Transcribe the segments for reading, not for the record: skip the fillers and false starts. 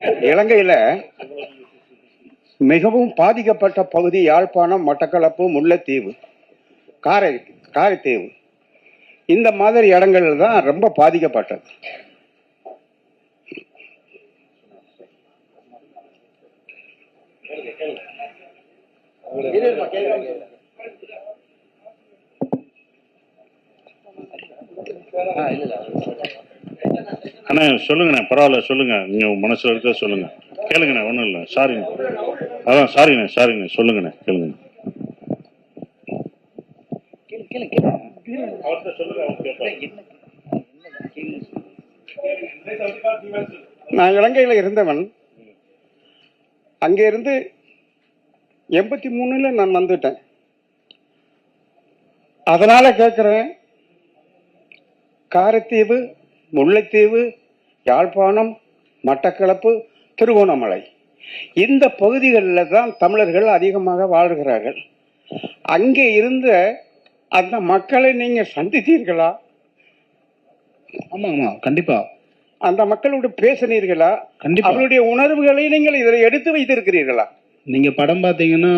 இலங்கையில மிகவும் பாதிக்கப்பட்ட பகுதி யாழ்ப்பாணம், மட்டக்களப்பு, முல்லைத்தீவு, காரைத்தீவு. இந்த மாதிரி இடங்கள் தான் ரொம்ப பாதிக்கப்பட்டது. அண்ணா சொல்லுங்கண்ணே, பரவாயில்ல சொல்லுங்க, நீங்க மனசுல இருக்க சொல்லுங்க, கேளுங்கண்ணே, ஒன்றும் இல்லை, சாரிங்க, அதான் சாரிண்ணே சொல்லுங்கண்ணே, கேளுங்கண்ணே. நான் இலங்கையில இருந்தவன். அங்க இருந்து 83 நான் வந்துட்டேன். அதனால கேட்கிறேன், காரைத்தீவு, முல்லைத்தீவு, யாழ்ப்பாணம், மட்டக்களப்பு, திருகோணமலை இந்த பகுதிகளில் தான் தமிழர்கள் அதிகமாக வாழ்கிறார்கள். அங்கே இருந்த அந்த மக்களை நீங்க சந்தித்தீர்களா? ஆமா ஆமா, கண்டிப்பா. அந்த மக்களோடு பேசினீர்களா? கண்டிப்பா. அவருடைய உணர்வுகளை நீங்கள் இதில் எடுத்து வைத்திருக்கிறீர்களா? நீங்க படம் பார்த்தீங்கன்னா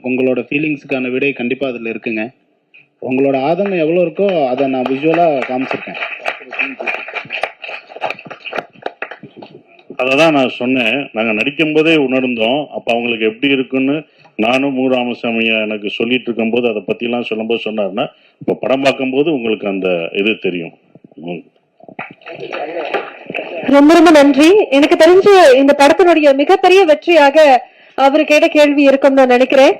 உங்களோட ஃபீலிங்ஸுக்கான விடை கண்டிப்பா அதுல இருக்குங்க. உங்களோட ஆதங்கம் எவ்வளவு இருக்கோ அதை நான் விஷுவலா காமிச்சிருக்கேன். அததான் நான் சொன்னேன், நாங்க நடிக்கும் போதே உணர்ந்தோம். அப்ப அவங்களுக்கு எப்படி இருக்குன்னு நானும் ராமசாமிய எனக்கு சொல்லிட்டு இருக்கும் போது அதை பத்தி எல்லாம் சொல்லும் போது சொன்னாருன்னா, இப்ப படம் பார்க்கும்போது உங்களுக்கு அந்த இது தெரியும். ரொம்ப ரொம்ப நன்றி. எனக்கு தெரிஞ்சு இந்த படத்தினுடைய மிகப்பெரிய வெற்றியாக அவரு கேட்ட கேள்வி இருக்கும் நான் நினைக்கிறேன்.